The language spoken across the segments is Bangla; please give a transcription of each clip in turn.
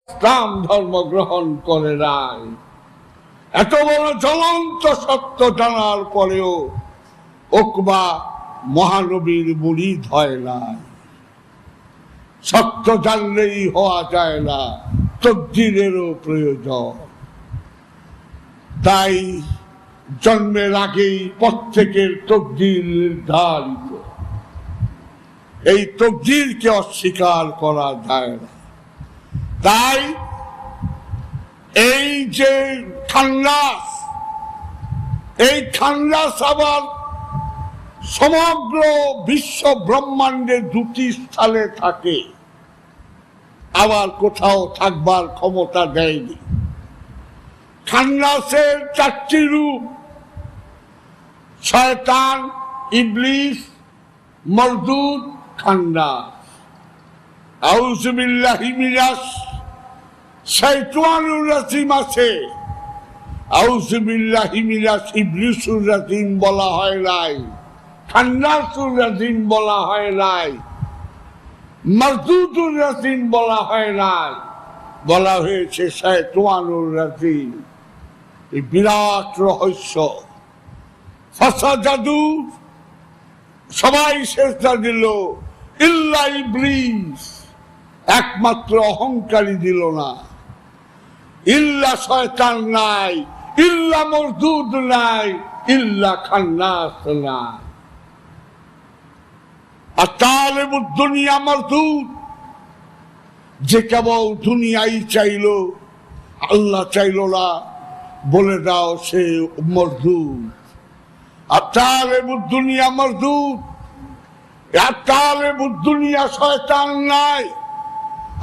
ইসলাম ধর্ম গ্রহণ করে নাই। এত বড় জ্বলন্ত সত্য জানার পরেও ওকবা মহানবীর মুরিদ হয় নাই। সত্য জানলেই হওয়া যায় না, তকদিরেরও প্রয়োজন। তাই জন্মের আগেই প্রত্যেকের তকদির নির্ধারিত। এই তকদিরকে অস্বীকার করা যায় না। তাই এই যে খান্নাস, এই খান্নাস আবার সমগ্র বিশ্ব ব্রহ্মাণ্ডে দুটি স্থানে থাকে, আবার কোথাও থাকবার ক্ষমতা দেয়নি। খান্নাসের চারটি রূপ: শয়তান, ইবলিস, মরদুদ, খান্নাস। আউযু বিল্লাহি মিনাশ শাইতানির রাজিম আছে, আউযু বিল্লাহি মিনাশ ইবলিসুর রাজিম বলা হয় নাই, খান্নাসুর রাজিম বলা হয় নাই, মরদুদুর রাজিম বলা হয় নাই, বলা হয়েছে শাইতানুর রাজিম। এই বিরাট রহস্য। ফাসাজাদু, সবাই সিজদা দিল, ইল্লা ইবলিস, একমাত্র অহংকারী দিল না। ইল্লা শয়তান নাই, ইল্লা মরদুদ নাই, ইল্লা খান্নাস নাই। আর তালেবুদ দুনিয়া মরদুদ, যে কেবল দুনিয়াই চাইল, আল্লাহ চাইল না, বলে দাও সে মরদুদ। আর তালেবুদ দুনিয়া মরদুদ, আর তালেবুদ দুনিয়া শয়তান নাই,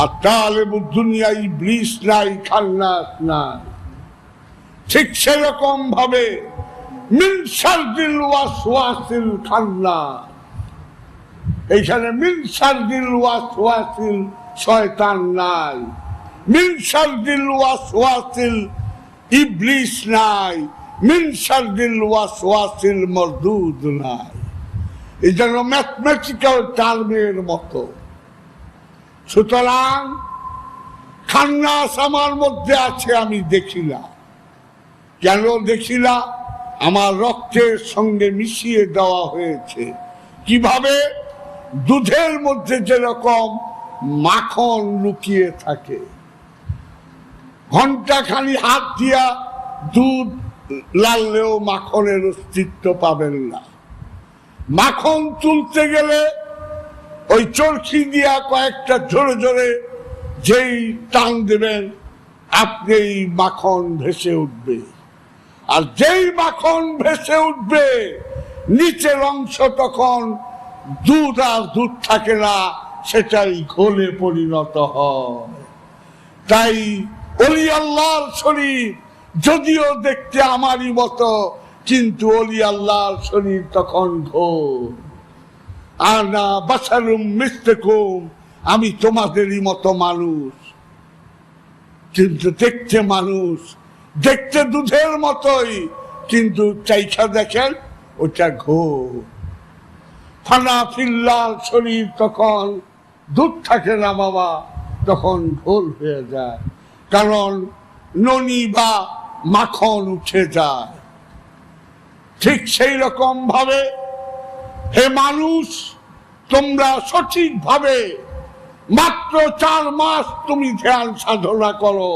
আর তালেবুদ দুনিয়া ইবলিস নাই, খান্নাস নাই। ঠিক সেরকম ভাবে মিন শাররিল ওয়াসওয়াসিল খান্নাস, এইখানে মিন শাররিল ওয়াসওয়াসিল শয়তান নাই, মিন শাররিল ওয়াসওয়াসিল ইবলিস নাই, মিন শাররিল ওয়াসওয়াসিল মরদুদ নাই। এই যেন ম্যাথমেটিক্যাল টার্মের মতো। সুতরাং খান্নাস আমার মধ্যে আছে, আমি দেখি না। কেন দেখি না? আমার রক্তের সঙ্গে মিশিয়ে দেওয়া হয়েছে। কিভাবে? দুধের মধ্যে যেরকম মাখন লুকিয়ে থাকে, ঘন্টাখানি হাত দিয়া দুধ লাললেও মাখনের অস্তিত্ব পাবেন না। মাখন তুলতে গেলে ওই চরকি দিয়া কয়েকটা জোরে জোরে যেই টান দেবেন, আপনি এই মাখন ভেসে উঠবে। আর যেই মাখন ভেসে উঠবে, নিচের অংশ তখন দুধ আর দুধ থাকে না, সেটাই ঘোলে পরিণত হয়। তাই ওলি আল্লাহর শরীর যদিও দেখতে আমারই মতো, কিন্তু ওলি আল্লাহর শরীর তখন ঘোর। আনা বাশারুম মিসলুকুম, আমি তোমাদেরই মতো মানুষ, কিন্তু দেখতে মানুষ, দেখতে দুধের মতোই, কিন্তু চাইখা দেখেন ওটা ঘোর। ফানা ফিল্লার শরীর তখন দুধ থাকে না বাবা, তখন ঘোল হয়ে যায়, কারণ ননি বা মাখন উঠে যায়। ঠিক সেই রকম ভাবে হে মানুষ, তোমরা সঠিক ভাবে মাত্র 4 মাস তুমি ধ্যান সাধনা করো,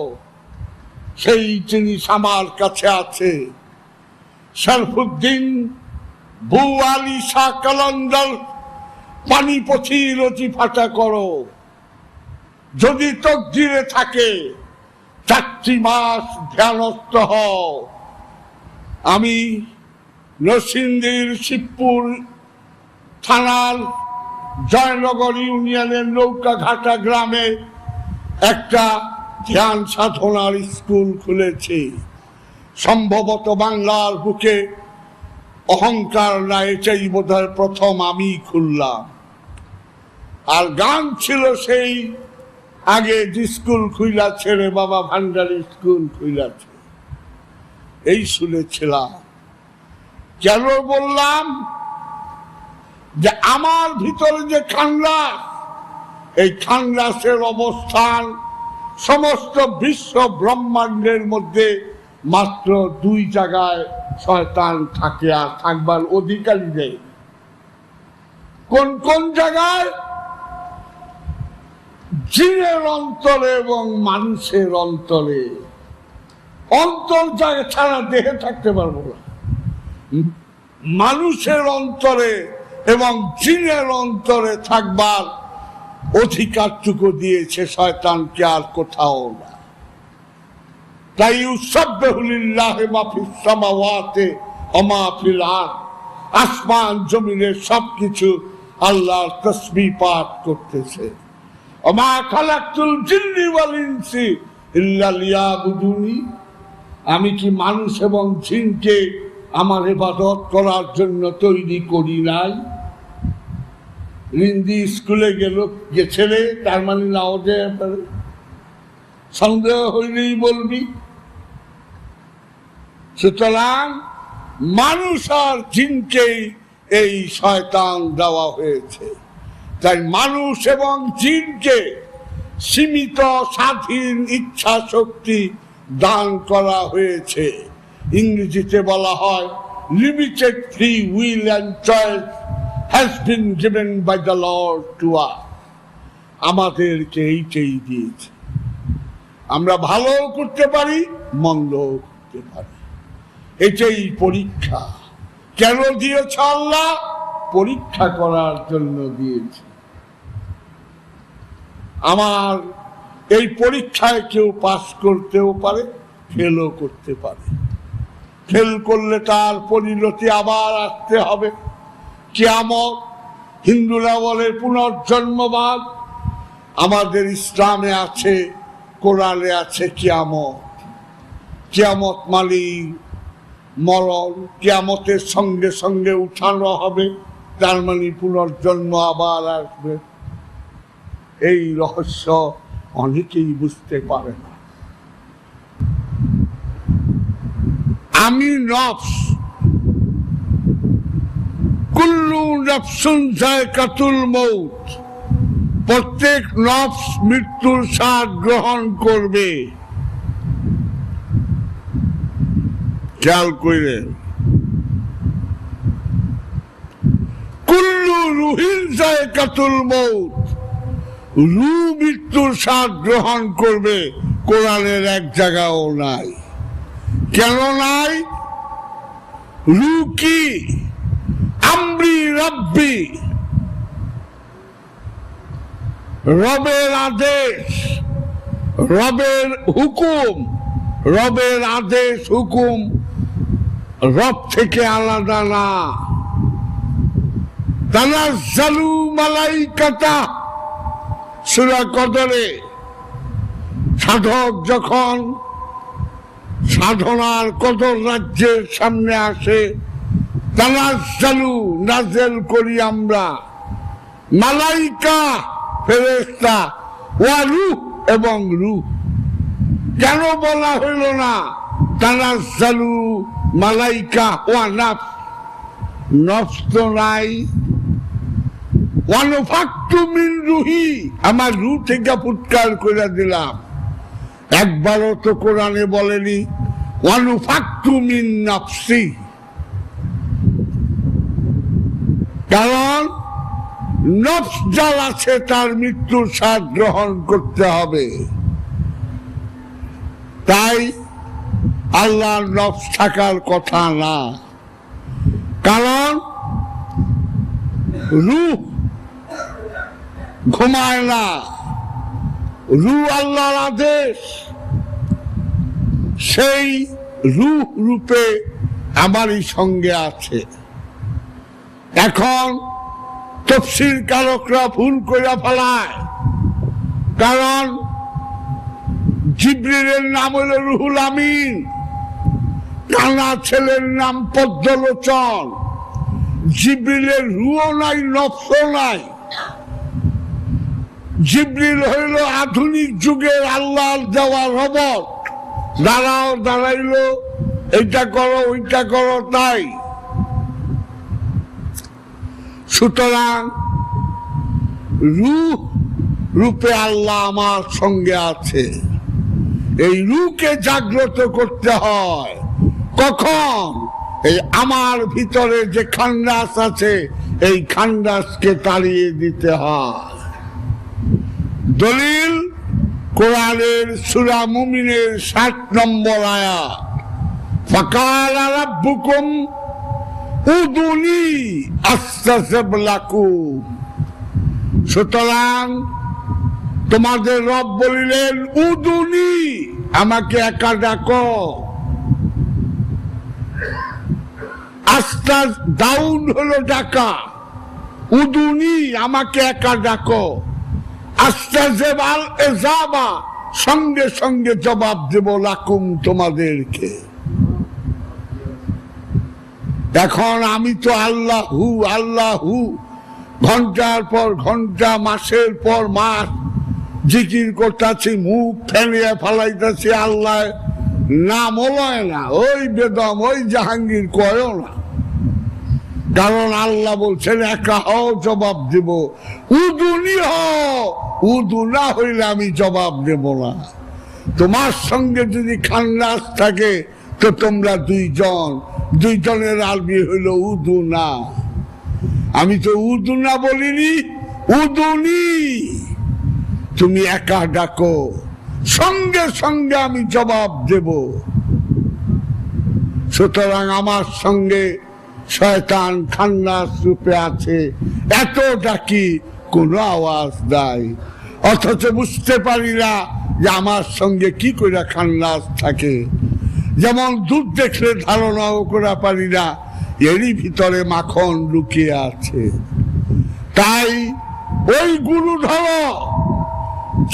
সেই জিনিস আমার কাছে আছে। শরফুদ্দিন বু আলী শাহ কালান্দার পানিপথি রচি ফাটা করো, যদি তকদিরে থাকে 4টি মাস ধ্যানস্থ হও। আমি নরসিংদীর শিবপুর থানার জয়নগর ইউনিয়নের নৌকাঘাটা গ্রামে একটা ধ্যান সাধনার স্কুল খুলেছি। সম্ভবত বাংলার বুকে অহংকার না, এটাই বোধহয় প্রথম আমি খুললাম। আর গান ছিল সেই আগে যে স্কুল খুইলাছে রে বাবা, ভান্ডারি স্কুল খুইলাছে, এই শুনেছিলাম। কেন বললাম? যে আমার ভিতরে যে খান্নাস, এই খান্নাসের অবস্থান সমস্ত বিশ্ব ব্রহ্মাণ্ডের মধ্যে মাত্র 2 জায়গায় শয়তান থাকে, আর থাকবার অধিকারী নেই। কোন কোন জায়গায়? জিনের অন্তরে এবং মানুষের অন্তরে। অন্তর জায়গা ছাড়া দেহে থাকতে পারবো না। মানুষের অন্তরে এবং জিনের অন্তরে থাকবার অধিকারটুকু দিয়েছে শয়তানকে, আর কোথাও না। তাই ইউসাব্বিহু লিল্লাহি মা ফিস সামাওয়াতি ওয়া মা ফিল আরদ, আসমান জমিনের সবকিছু আল্লাহর তাসবিহ পাঠ করতেছে। ওয়া মা খালাকতুল জিন্নি ওয়াল ইনসি ইল্লা লিয়াবুদুনি, আমি কি মানুষ এবং জিনকে আমার ইবাদত করার জন্য তৈরি করি নাই? হিন্দি স্কুলে গেছিলে, তার মানে নাও যে সন্দেহ হইলেই বলবি। সুতরাং মানুষ আর জিনকেই এই শয়তান দেওয়া হয়েছে। তাই মানুষ এবং জিনকে সীমিত স্বাধীন ইচ্ছা শক্তি দান করা হয়েছে। ইংরেজিতে বলা হয় limited free will and choice has been given by the Lord to us. আমাদেরকে এইটাই দিয়েছে। আমরা ভালো করতে পারি, মন্দ করতে পারি। এটাই পরীক্ষা। কেন দিয়েছে আল্লাহ? পরীক্ষা করার জন্য দিয়েছে। আমার এই পরীক্ষায় কেউ পাস করতেও পারে, ফেলও করতে পারে। ফেল করলে তার পরিণতি আবার আসতে হবে। কিয়ামত, হিন্দুরা বলে পুনর্জন্মবাদ, আমাদের ইসলামে আছে, কোরআনে আছে কিয়ামত। কিয়ামত মানে মরণ, কিয়ামতের সঙ্গে সঙ্গে উঠানো হবে, তার মানে পুনর্জন্ম আবার আসবে। এই রহস্য অনেকেই বুঝতে পারে না। আমি নফস, কুল্লু নফসুন যায়কাতুল মউত, প্রত্যেক নফস মৃত্যুর স্বাদ গ্রহণ করবে। খেয়াল করেন, কুল্লু রুহিন যায়কাতুল মউত, রু মৃত্যুর স্বাদ গ্রহণ করবে। কোরআনের এক জায়গাও নাই। কেন নাই? রু কি? আমরি রব্বি, রবের আদেশ, রবের হুকুম। রবের আদেশ হুকুম রব থেকে আলাদা না। তানাজ্জালু মালাইকাতা, সূরা কদরে সাধক যখন সাধনার কদর রাজ্যের সামনে আসে, তানাজ্জালু নাজেল করি আমরা, মালাইকা ফেরেশতা, ওয়া রূহ এবং রূহ। কেন বলা হইল না তানাজ্জালু মালাইকা ওয়া নফস? নফস তো নাই। ওয়ানুফাক্তু মিন রুহি, আমার রূহ থেকে ফুৎকার করে দিলাম। একবারও তো কোরআনে বলেনি ওয়ানুফাক্তু মিন নফসি। কারণ নফস যার আছে তার মৃত্যুর স্বাদ গ্রহণ করতে হবে। তাই আল্লাহর নফস থাকার কথা না। কারণ রূহ ঘুমায় না, রূহ আল্লাহর আদেশ। সেই রূহ রূপে আমারই সঙ্গে আছে। এখন তাফসীর কারকরা ভুল করে ফেলায়, কারণ জিবরিলের নাম হলো রুহুল আমিন, কানা ছেলের নাম পদ্মলোচন। জিবরিলের রুহও নাই, নফসও নাই। জিবরিল হইল আধুনিক যুগের আল্লাহর দেওয়া রবট। দাঁড়াইলো, এইটা করো ওইটা করো, তাই। সুতরাং রূহ রূপে আল্লাহ আমার সঙ্গে আছে। এই রূপকে জাগ্রত করতে হয় কখন? এই আমার ভিতরে যে খান্ডাস আছে এই খান্ডাসকে তাড়িয়ে দিতে হয়। দলিল কোরআনের সূরা মুমিনের 60 নম্বর আয়াত, ফাকালা রাব্বুকুম উদুনি আস্তাজিব লাকুম। সুতরাং তোমাদের রব বলিলেন উদুনি, আমাকে একা ডাকো। আস্তাজ দাউন হলো ডাকা, উদুনি আমাকে একা ডাকো। আস্তাজিব আল ইজাবা, সঙ্গে সঙ্গে জবাব দেব লাকুম তোমাদেরকে। এখন আমি তো আল্লাহু আল্লাহু ঘন্টার পর ঘন্টা, মাসের পর মাস জিকির করতেছি, মুখ ফেলিয়ে ফেলাইতেছি, আল্লাহ নাম লয় না, ওই বেদম ওই জাহাঙ্গীর কয়ও না। কারণ আল্লাহ বলছেন একা হও, জবাব দেব। উদুনি হও, উদু না হইলে আমি জবাব দেব না। তোমার সঙ্গে যদি খান্নাস থাকে তো তোমরা দুইজন, দুইজনের আরবি হইল উদু না। আমি তো উদু না বলিনি, উদুনি, তুমি একা ডাকো, সঙ্গে সঙ্গে আমি জবাব দেব। সুতরাং আমার সঙ্গে শয়তান খান্নাস রূপে আছে, এত ডাকি কোনো আওয়াজ নাই, অথচ বুঝতে পারি না যে আমার সঙ্গে কি করে খান্নাস থাকে। যেমন দুধ দেখলে ধারণাও করা পারি না এরই ভিতরে মাখন লুকিয়ে আছে। তাই ওই গুরু ধরো,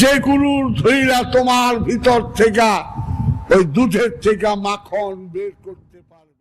যে গুরুর ধইরা তোমার ভিতর থেকে ওই দুধের থেকে মাখন বের করতে পারবে।